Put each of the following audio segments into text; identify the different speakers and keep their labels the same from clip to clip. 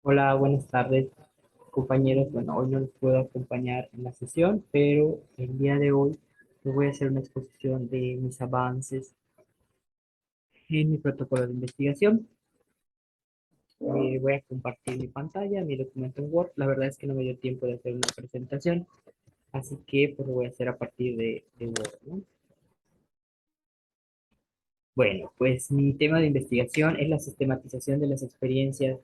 Speaker 1: Hola, buenas tardes, compañeros. Bueno, hoy no les puedo acompañar en la sesión, pero el día de hoy les voy a hacer una exposición de mis avances en mi protocolo de investigación. Voy a compartir mi pantalla, mi documento en Word. La verdad es que no me dio tiempo de hacer una presentación, así que pues lo voy a hacer a partir de Word, ¿no? Bueno, pues mi tema de investigación es la sistematización de las experiencias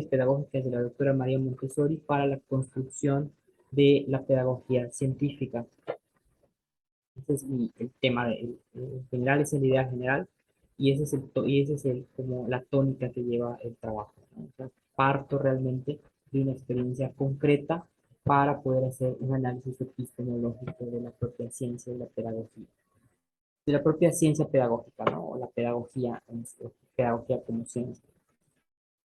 Speaker 1: pedagógicas de la doctora María Montessori para la construcción de la pedagogía científica. Ese es el tema, en general, esa es la idea general, y ese es como la tónica que lleva el trabajo, ¿no? O sea, parto realmente de una experiencia concreta para poder hacer un análisis epistemológico de la propia ciencia y la pedagogía, de la propia ciencia pedagógica, ¿no? O la pedagogía, pedagogía como ciencia.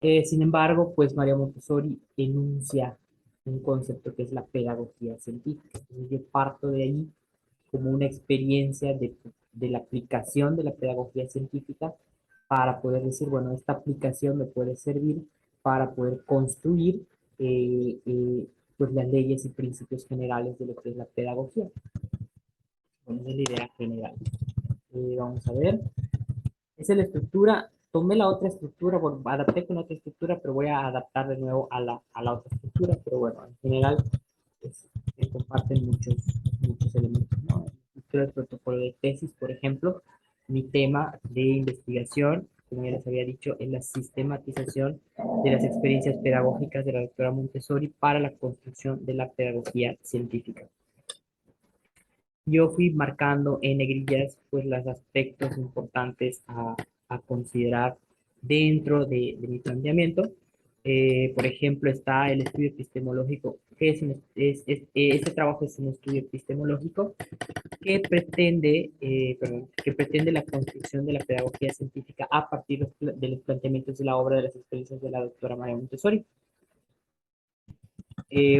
Speaker 1: Sin embargo, pues María Montessori enuncia un concepto que es la pedagogía científica. Entonces yo parto de ahí como una experiencia de la aplicación de la pedagogía científica para poder decir, bueno, esta aplicación me puede servir para poder construir pues las leyes y principios generales de lo que es la pedagogía. Bueno, esa es la idea general. Vamos a ver. Esa es la estructura. Tomé la otra estructura, bueno, adapté con otra estructura, pero voy a adaptar de nuevo a la otra estructura. Pero bueno, en general pues, se comparten muchos elementos, ¿no? La estructura del protocolo de tesis, por ejemplo, mi tema de investigación, como ya les había dicho, es la sistematización de las experiencias pedagógicas de la doctora Montessori para la construcción de la pedagogía científica. Yo fui marcando en negrillas pues los aspectos importantes a considerar dentro de mi planteamiento. Por ejemplo, está el estudio epistemológico, que este trabajo es un estudio epistemológico que pretende la construcción de la pedagogía científica a partir de los planteamientos de la obra de las experiencias de la doctora María Montessori.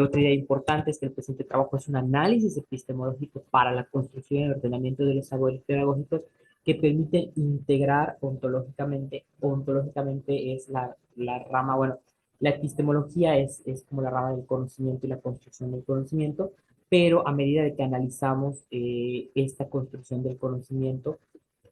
Speaker 1: Otra idea importante es que el presente trabajo es un análisis epistemológico para la construcción y el ordenamiento de los saberes pedagógicos que permiten integrar ontológicamente es la rama, bueno, la epistemología es como la rama del conocimiento y la construcción del conocimiento, pero a medida de que analizamos esta construcción del conocimiento,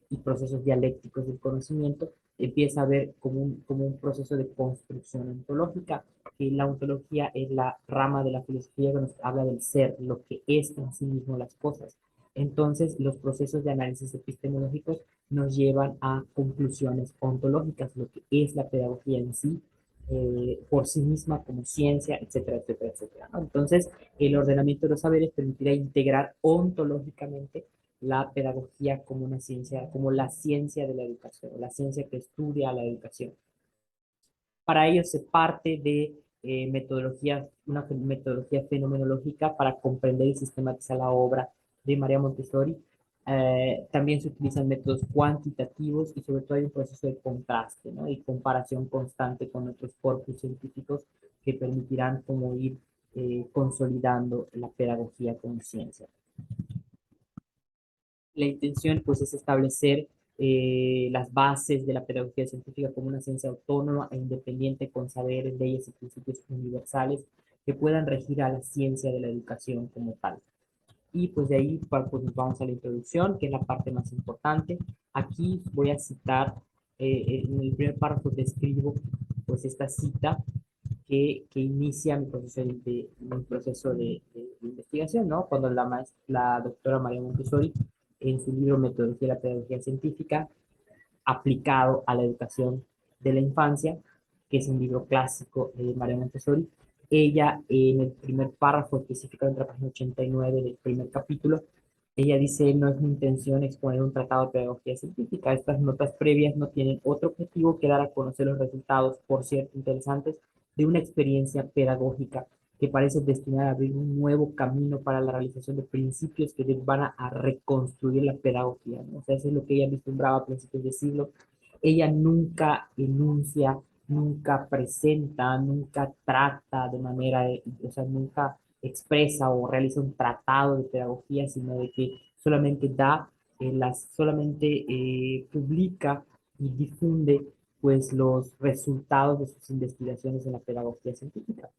Speaker 1: y procesos dialécticos del conocimiento, empieza a ver como un proceso de construcción ontológica, que la ontología es la rama de la filosofía que nos habla del ser, lo que es en sí mismo las cosas. Entonces, los procesos de análisis epistemológicos nos llevan a conclusiones ontológicas, lo que es la pedagogía en sí, por sí misma como ciencia, etcétera, etcétera, etcétera, ¿no? Entonces, el ordenamiento de los saberes permitirá integrar ontológicamente la pedagogía como una ciencia, como la ciencia de la educación, la ciencia que estudia la educación. Para ello se parte de una metodología fenomenológica para comprender y sistematizar la obra de María Montessori. También se utilizan métodos cuantitativos y sobre todo hay un proceso de contraste, ¿no? Y comparación constante con otros corpus científicos que permitirán como ir consolidando la pedagogía como ciencia. La intención pues es establecer las bases de la pedagogía científica como una ciencia autónoma e independiente con saberes, leyes y principios universales que puedan regir a la ciencia de la educación como tal. Y pues de ahí pues nos vamos a la introducción, que es la parte más importante. Aquí voy a citar, en el primer párrafo describo pues esta cita que inicia mi proceso de investigación, ¿no? Cuando la doctora María Montessori, en su libro Metodología de la Pedagogía Científica, aplicado a la educación de la infancia, que es un libro clásico de María Montessori, ella en el primer párrafo, específicamente en la página 89 del primer capítulo, ella dice, no es mi intención exponer un tratado de pedagogía científica. Estas notas previas no tienen otro objetivo que dar a conocer los resultados, por cierto, interesantes, de una experiencia pedagógica que parece destinada a abrir un nuevo camino para la realización de principios que van a reconstruir la pedagogía, ¿no? O sea, eso es lo que ella vislumbraba a principios del siglo. Ella nunca enuncia, nunca presenta, nunca trata de manera, o sea, nunca expresa o realiza un tratado de pedagogía, sino de que solamente solamente publica y difunde pues los resultados de sus investigaciones en la pedagogía científica.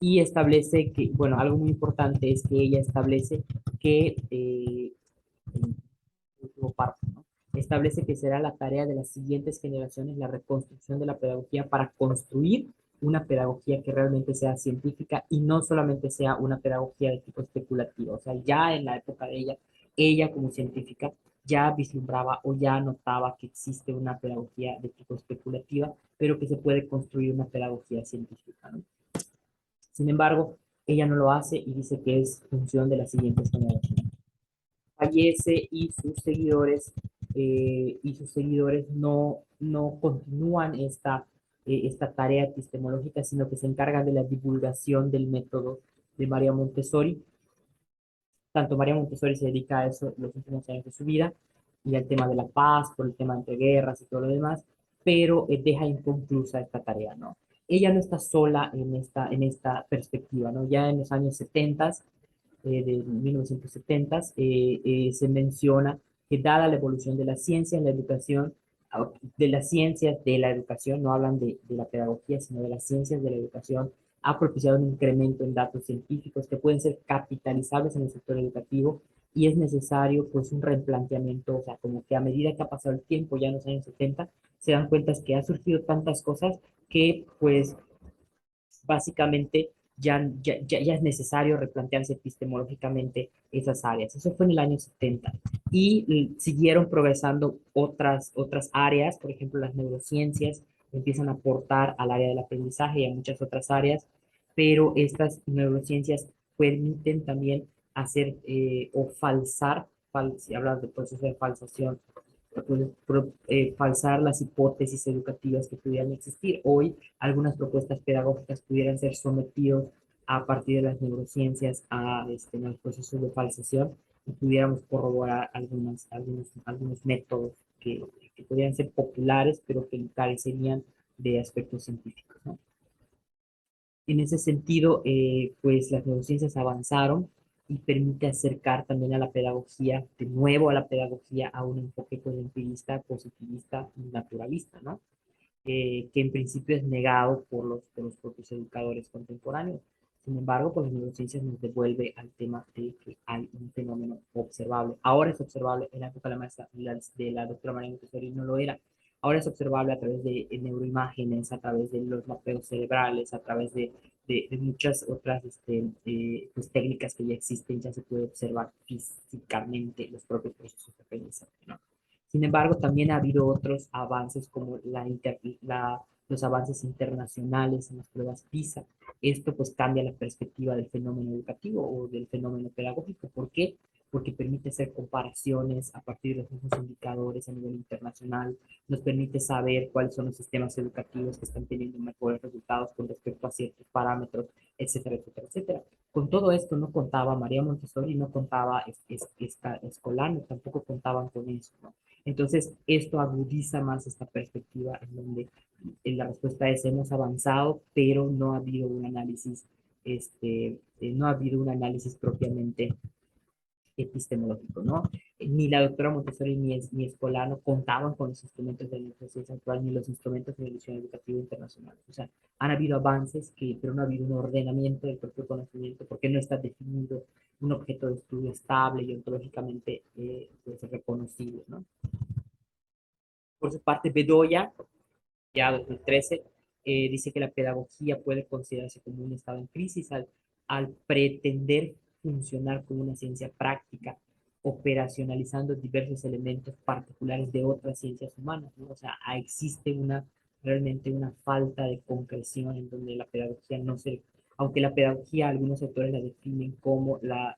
Speaker 1: Y establece que, bueno, algo muy importante es que ella establece que, en último párrafo, ¿no? Establece que será la tarea de las siguientes generaciones la reconstrucción de la pedagogía para construir una pedagogía que realmente sea científica y no solamente sea una pedagogía de tipo especulativo. O sea, ya en la época de ella, ella como científica ya vislumbraba o ya notaba que existe una pedagogía de tipo especulativa, pero que se puede construir una pedagogía científica, ¿no? Sin embargo, ella no lo hace y dice que es función de las siguientes generaciones. Fallece y sus seguidores no continúan esta tarea epistemológica, sino que se encargan de la divulgación del método de María Montessori. Tanto María Montessori se dedica a eso los últimos años de su vida y al tema de la paz, por el tema entre guerras y todo lo demás, pero deja inconclusa esta tarea, ¿no? Ella no está sola en esta perspectiva, ¿no? Ya en los años 70, de 1970, se menciona que dada la evolución de la ciencia en la educación, de las ciencias de la educación, no hablan de la pedagogía, sino de las ciencias de la educación, ha propiciado un incremento en datos científicos que pueden ser capitalizables en el sector educativo y es necesario pues un replanteamiento, o sea, como que a medida que ha pasado el tiempo, ya en los años 70, se dan cuenta que ha surgido tantas cosas que pues básicamente ya es necesario replantearse epistemológicamente esas áreas. Eso fue en el año 70. Y siguieron progresando otras áreas, por ejemplo, las neurociencias empiezan a aportar al área del aprendizaje y a muchas otras áreas, pero estas neurociencias permiten también hacer o falsar, si hablas de proceso de falsación, falsar las hipótesis educativas que pudieran existir. Hoy, algunas propuestas pedagógicas pudieran ser sometidos a partir de las neurociencias a los procesos de falsación y pudiéramos corroborar algunos métodos que podrían ser populares, pero que carecerían de aspectos científicos, ¿no? En ese sentido, pues las neurociencias avanzaron y permite acercar también a la pedagogía, de nuevo a la pedagogía, a un enfoque pues, empirista, positivista y naturalista, ¿no? Que en principio es negado por los propios educadores contemporáneos. Sin embargo, pues las neurociencias nos devuelve al tema de que hay un fenómeno observable. Ahora es observable, en la época de de la doctora María Montessori no lo era. Ahora es observable a través de neuroimágenes, a través de los mapeos cerebrales, a través de muchas otras pues, técnicas que ya existen, ya se puede observar físicamente los propios procesos de aprendizaje, ¿no? Sin embargo, también ha habido otros avances como los avances internacionales en las pruebas PISA. Esto pues cambia la perspectiva del fenómeno educativo o del fenómeno pedagógico. ¿Por qué? Porque permite hacer comparaciones a partir de los mismos indicadores a nivel internacional, nos permite saber cuáles son los sistemas educativos que están teniendo mejores resultados con respecto a ciertos parámetros, etcétera, etcétera, etcétera. Con todo esto no contaba María Montessori, no contaba Escolano, tampoco contaban con eso, ¿no? Entonces, esto agudiza más esta perspectiva en donde la respuesta es hemos avanzado, pero no ha habido un análisis, no ha habido un análisis propiamente epistemológico, ¿no? Ni la doctora Montessori ni Escolano contaban con los instrumentos de la neurociencia actual ni los instrumentos de la edición educativa internacional. O sea, han habido avances, pero no ha habido un ordenamiento del propio conocimiento porque no está definido un objeto de estudio estable y ontológicamente pues, reconocible, ¿no? Por su parte, Bedoya, ya 2013, dice que la pedagogía puede considerarse como un estado en crisis al pretender funcionar como una ciencia práctica, operacionalizando diversos elementos particulares de otras ciencias humanas, ¿no? O sea, existe realmente una falta de concreción en donde la pedagogía no se, aunque la pedagogía algunos autores la definen como la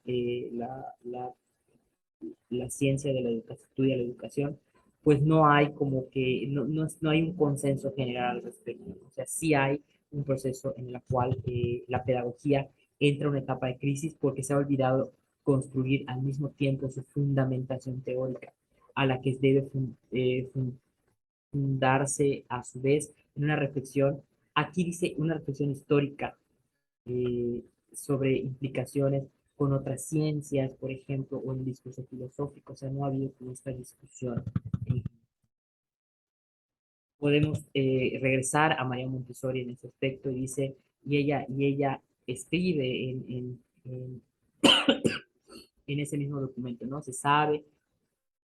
Speaker 1: ciencia de la educación, estudia la educación, pues no hay como que, no hay un consenso general al respecto, ¿no? O sea, sí hay un proceso en el cual la pedagogía entra en una etapa de crisis porque se ha olvidado construir al mismo tiempo su fundamentación teórica, a la que debe fundarse a su vez en una reflexión, aquí dice una reflexión histórica eh, sobre implicaciones con otras ciencias, por ejemplo, o en el discurso filosófico. O sea, no ha habido como esta discusión Podemos regresar a María Montessori en ese aspecto y dice, y ella escribe en ese mismo documento, ¿no? Se sabe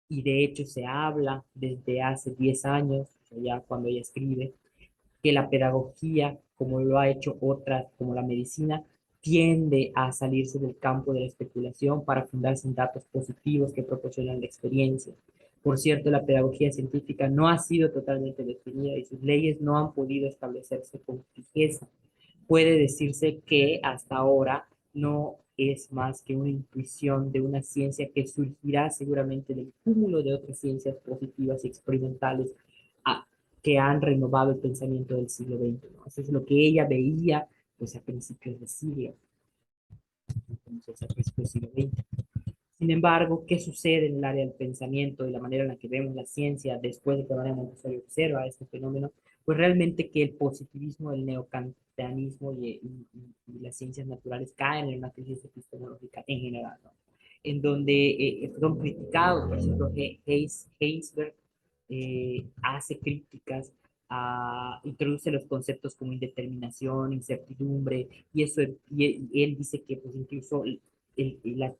Speaker 1: y de hecho se habla desde hace 10 años, o sea, ya cuando ella escribe, que la pedagogía, como lo ha hecho otras, como la medicina, tiende a salirse del campo de la especulación para fundarse en datos positivos que proporcionan la experiencia. Por cierto, la pedagogía científica no ha sido totalmente definida y sus leyes no han podido establecerse con fijeza. Puede decirse que hasta ahora no es más que una intuición de una ciencia que surgirá seguramente del cúmulo de otras ciencias positivas y experimentales a, que han renovado el pensamiento del siglo XX, ¿no? Eso es lo que ella veía pues, a principios de siglo, entonces, a principios del siglo XX. Sin embargo, ¿qué sucede en el área del pensamiento y la manera en la que vemos la ciencia después de que María Montessori observa este fenómeno? Pues realmente que el positivismo, el neocantianismo y las ciencias naturales caen en una crisis epistemológica en general, ¿no? En donde son criticados, por ejemplo, Heisberg hace críticas, introduce los conceptos como indeterminación, incertidumbre, y eso, y él dice que pues incluso la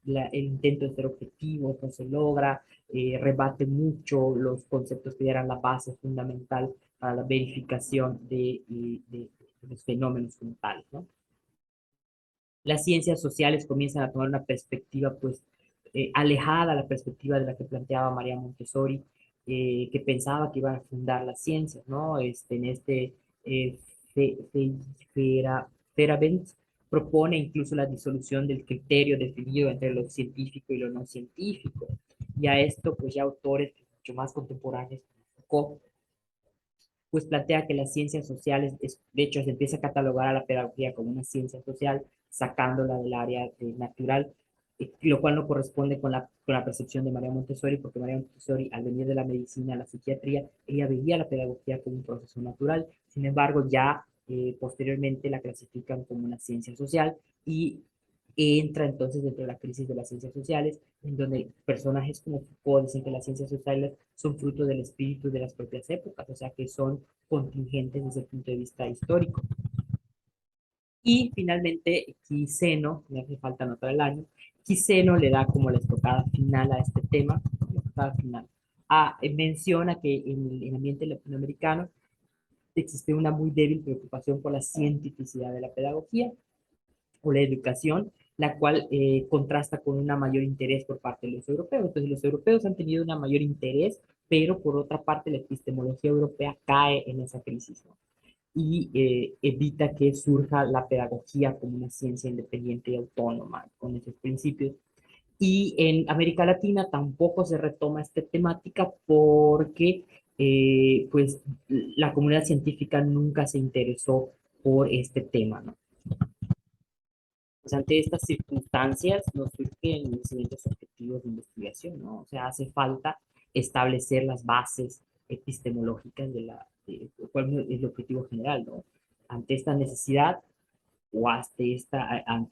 Speaker 1: el intento de ser objetivo no se logra, rebate mucho los conceptos que eran la base fundamental para la verificación de los fenómenos como tales, ¿no? Las ciencias sociales comienzan a tomar una perspectiva, pues, alejada a la perspectiva de la que planteaba María Montessori, que pensaba que iba a fundar las ciencias, ¿no? En eh, Fe- Fe- Feyerabend propone incluso la disolución del criterio definido entre lo científico y lo no científico. Y a esto, pues, ya autores mucho más contemporáneos, Foucault, pues plantea que las ciencias sociales, de hecho, se empieza a catalogar a la pedagogía como una ciencia social, sacándola del área natural, lo cual no corresponde con la percepción de María Montessori, porque María Montessori, al venir de la medicina a la psiquiatría, ella veía la pedagogía como un proceso natural. Sin embargo, ya posteriormente la clasifican como una ciencia social y entra entonces dentro de la crisis de las ciencias sociales, en donde personajes como Foucault dicen que las ciencias sociales son fruto del espíritu de las propias épocas, o sea que son contingentes desde el punto de vista histórico. Y finalmente, Quiseno, me hace falta anotar el año, Quiseno le da como la estocada final a este tema, la estocada final. Menciona que en el ambiente latinoamericano existe una muy débil preocupación por la cientificidad de la pedagogía, o la educación, la cual contrasta con un mayor interés por parte de los europeos. Entonces, los europeos han tenido un mayor interés, pero por otra parte, la epistemología europea cae en esa crisis, ¿no? Y evita que surja la pedagogía como una ciencia independiente y autónoma con esos principios. Y en América Latina tampoco se retoma esta temática porque pues la comunidad científica nunca se interesó por este tema, ¿no? Pues ante estas circunstancias nos surgen los siguientes objetivos de investigación, ¿no? O sea, hace falta establecer las bases epistemológicas de cuál es el objetivo general, ¿no? Ante esta necesidad o ante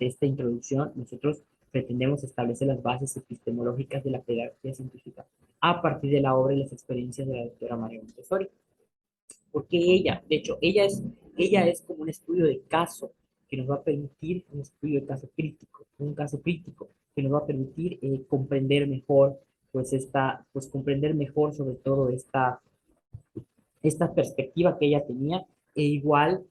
Speaker 1: esta introducción, nosotros pretendemos establecer las bases epistemológicas de la pedagogía científica a partir de la obra y las experiencias de la doctora María Montessori, porque ella, de hecho, ella es como un estudio de caso que nos va a permitir, un estudio de caso crítico, un caso crítico que nos va a permitir comprender mejor, pues comprender mejor sobre todo esta perspectiva que ella tenía, de igual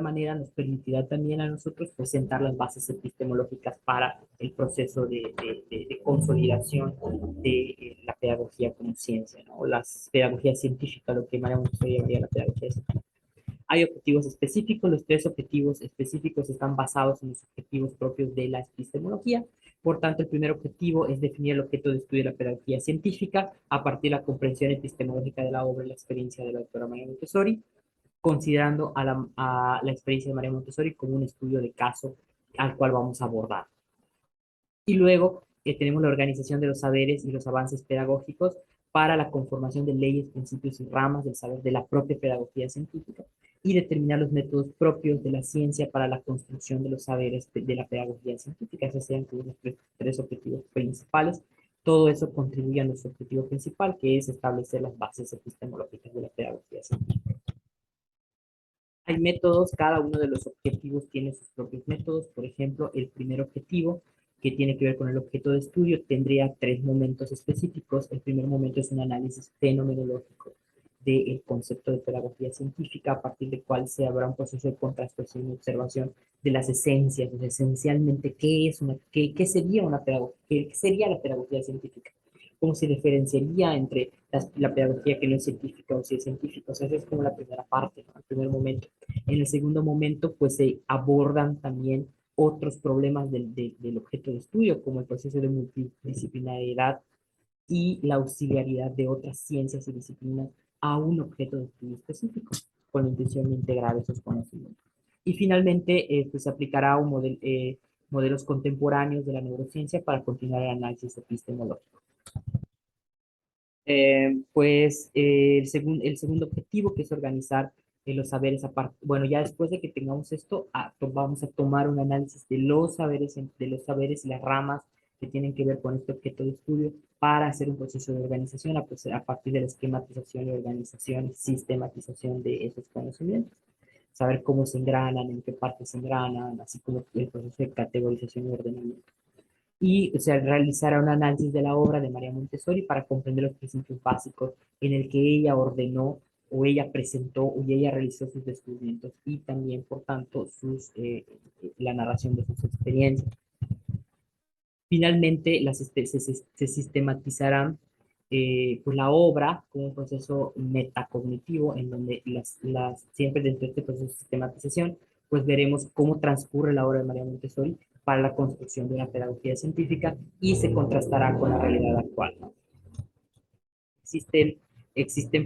Speaker 1: manera nos permitirá también a nosotros presentar las bases epistemológicas para el proceso de consolidación de la pedagogía como ciencia, ¿no? O la pedagogía científica, lo que María Montessori llamaría la pedagogía científica. Hay objetivos específicos, los tres objetivos específicos están basados en los objetivos propios de la epistemología. Por tanto, el primer objetivo es definir el objeto de estudio de la pedagogía científica a partir de la comprensión epistemológica de la obra y la experiencia de la doctora María Montessori, considerando a la experiencia de María Montessori como un estudio de caso al cual vamos a abordar. Y luego tenemos la organización de los saberes y los avances pedagógicos para la conformación de leyes, principios y ramas del saber de la propia pedagogía científica y determinar los métodos propios de la ciencia para la construcción de los saberes de la pedagogía científica. Esos serían los tres objetivos principales Todo eso contribuye a nuestro objetivo principal, que es establecer las bases epistemológicas de la pedagogía científica. Hay métodos, cada uno de los objetivos tiene sus propios métodos. Por ejemplo, el primer objetivo, que tiene que ver con el objeto de estudio, tendría tres momentos específicos. El primer momento es un análisis fenomenológico del concepto de pedagogía científica, a partir del cual se habrá un proceso de contrastación y observación de las esencias, pues, esencialmente qué sería una pedagogía, qué sería la pedagogía científica, cómo se diferenciaría entre la pedagogía que no es científica o si es científica. O sea, esa es como la primera parte, ¿no? El primer momento. En el segundo momento, pues se abordan también otros problemas del objeto de estudio, como el proceso de multidisciplinariedad y la auxiliaridad de otras ciencias y disciplinas a un objeto de estudio específico, con la intención de integrar esos conocimientos. Y finalmente, pues se aplicará un modelos contemporáneos de la neurociencia para continuar el análisis epistemológico. El segundo objetivo, que es organizar los saberes aparte. Bueno, ya después de que tengamos esto, vamos a tomar un análisis de los saberes y las ramas que tienen que ver con este objeto de estudio para hacer un proceso de organización a partir de la esquematización y organización y sistematización de esos conocimientos. Saber cómo se engranan, en qué partes se engranan, así como el proceso de categorización y ordenamiento. Y, o sea, realizará un análisis de la obra de María Montessori para comprender los principios básicos en el que ella ordenó o ella presentó o ella realizó sus descubrimientos y también, por tanto, la narración de sus experiencias. Finalmente, se sistematizarán pues la obra como un proceso metacognitivo en donde siempre dentro de este proceso de sistematización, pues veremos cómo transcurre la obra de María Montessori para la construcción de una pedagogía científica y se contrastará con la realidad actual, ¿no? existen, existen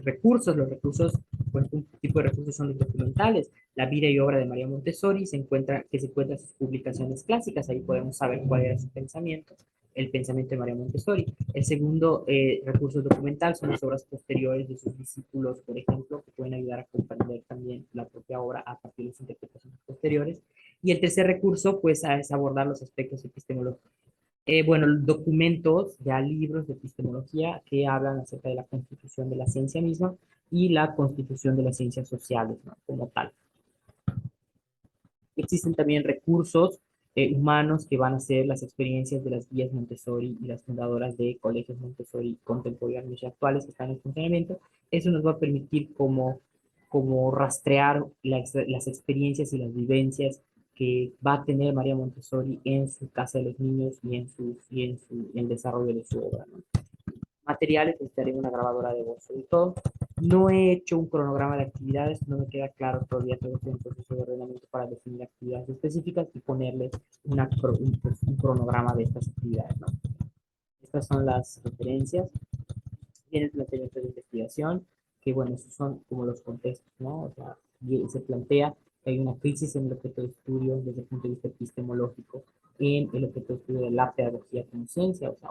Speaker 1: recursos. Los recursos, pues un tipo de recursos son los documentales. La vida y obra de María Montessori que se encuentra en sus publicaciones clásicas. Ahí podemos saber cuál era su pensamiento, el pensamiento de María Montessori. El segundo recurso documental son las obras posteriores de sus discípulos, por ejemplo, que pueden ayudar a comprender también la propia obra a partir de sus interpretaciones posteriores. Y el tercer recurso, pues, es abordar los aspectos epistemológicos. Bueno, documentos, ya libros de epistemología que hablan acerca de la constitución de la ciencia misma y la constitución de las ciencias sociales, ¿no? Como tal. Existen también recursos humanos que van a ser las experiencias de las guías Montessori y las fundadoras de colegios Montessori contemporáneos y actuales que están en funcionamiento. Eso nos va a permitir como rastrear las experiencias y las vivencias que va a tener María Montessori en su casa de los niños y en el desarrollo de su obra, ¿no? Materiales, necesitaré una grabadora de voz, sobre todo. No he hecho un cronograma de actividades, no me queda claro todavía todo este proceso de ordenamiento para definir actividades específicas y ponerle un cronograma de estas actividades, ¿no? Estas son las referencias. Tiene planteamientos de investigación, que bueno, esos son como los contextos, ¿no? O sea, se plantea que hay una crisis en el objeto de estudio desde el punto de vista epistemológico en el objeto de estudio de la pedagogía como ciencia, o sea,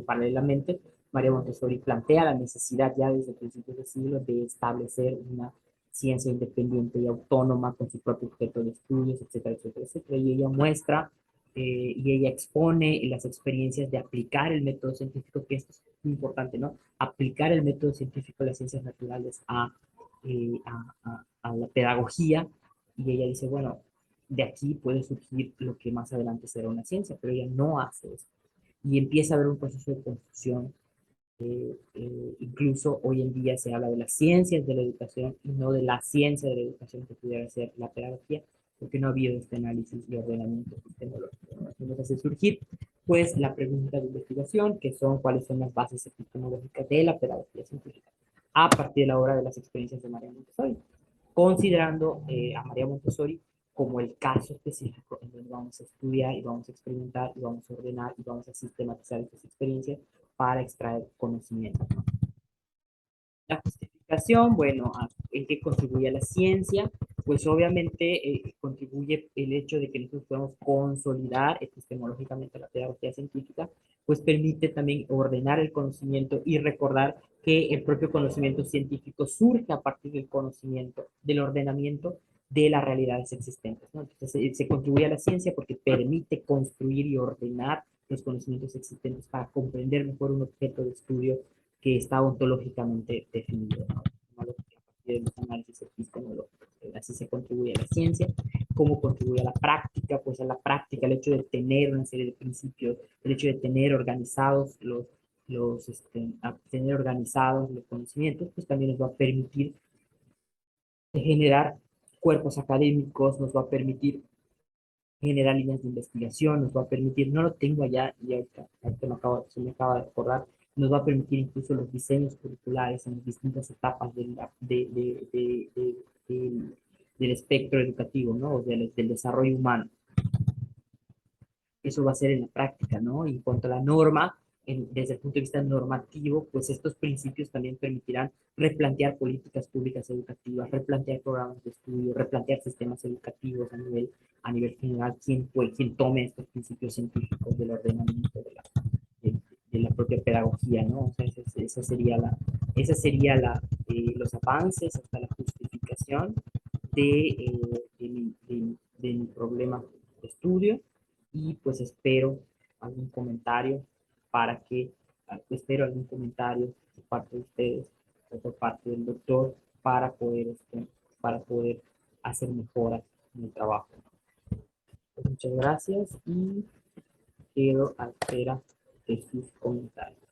Speaker 1: paralelamente, María Montessori plantea la necesidad ya desde principios del siglo de establecer una ciencia independiente y autónoma con su propio objeto de estudios, etcétera, etcétera, etcétera. Y ella muestra y ella expone las experiencias de aplicar el método científico, que esto es muy importante, ¿no? Aplicar el método científico de las ciencias naturales a la pedagogía, y ella dice, bueno, de aquí puede surgir lo que más adelante será una ciencia, pero ella no hace eso. Y empieza a haber un proceso de confusión. Incluso hoy en día se habla de las ciencias de la educación y no de la ciencia de la educación que pudiera ser la pedagogía, porque no ha habido este análisis y ordenamiento epistemológico, ¿no? Entonces hace surgir, pues, la pregunta de investigación, que son cuáles son las bases epistemológicas de la pedagogía científica, a partir de la obra de las experiencias de María Montessori, considerando a María Montessori como el caso específico en donde vamos a estudiar y vamos a experimentar y vamos a ordenar y vamos a sistematizar estas experiencias para extraer conocimiento, ¿no? La justificación, bueno, ¿en qué contribuye la ciencia? Pues obviamente contribuye el hecho de que nosotros podemos consolidar epistemológicamente la pedagogía científica, pues permite también ordenar el conocimiento y recordar que el propio conocimiento científico surge a partir del conocimiento, del ordenamiento de las realidades existentes, ¿no? Entonces se contribuye a la ciencia porque permite construir y ordenar los conocimientos existentes para comprender mejor un objeto de estudio que está ontológicamente definido, ¿no? A partir de los análisis epistemológicos. Así se contribuye a la ciencia. ¿Cómo contribuye a la práctica? Pues a la práctica, el hecho de tener una serie de principios, el hecho de tener organizados tener organizados los conocimientos, pues también nos va a permitir generar cuerpos académicos, nos va a permitir generar líneas de investigación, nos va a permitir, no lo tengo allá y ahorita se me acaba de acordar, nos va a permitir incluso los diseños curriculares en las distintas etapas del, del espectro educativo, ¿no? Del desarrollo humano. Eso va a ser en la práctica, ¿no? Y en cuanto a la norma, desde el punto de vista normativo, pues estos principios también permitirán replantear políticas públicas educativas, replantear programas de estudio, replantear sistemas educativos a nivel general, quien tome estos principios científicos del ordenamiento de, de la propia pedagogía, ¿no? O sea, esa sería los avances hasta la justificación de mi problema de estudio y pues algún comentario espero algún comentario por parte de ustedes o por parte del doctor para poder hacer mejoras en el trabajo. Pues muchas gracias y quedo a espera de sus comentarios.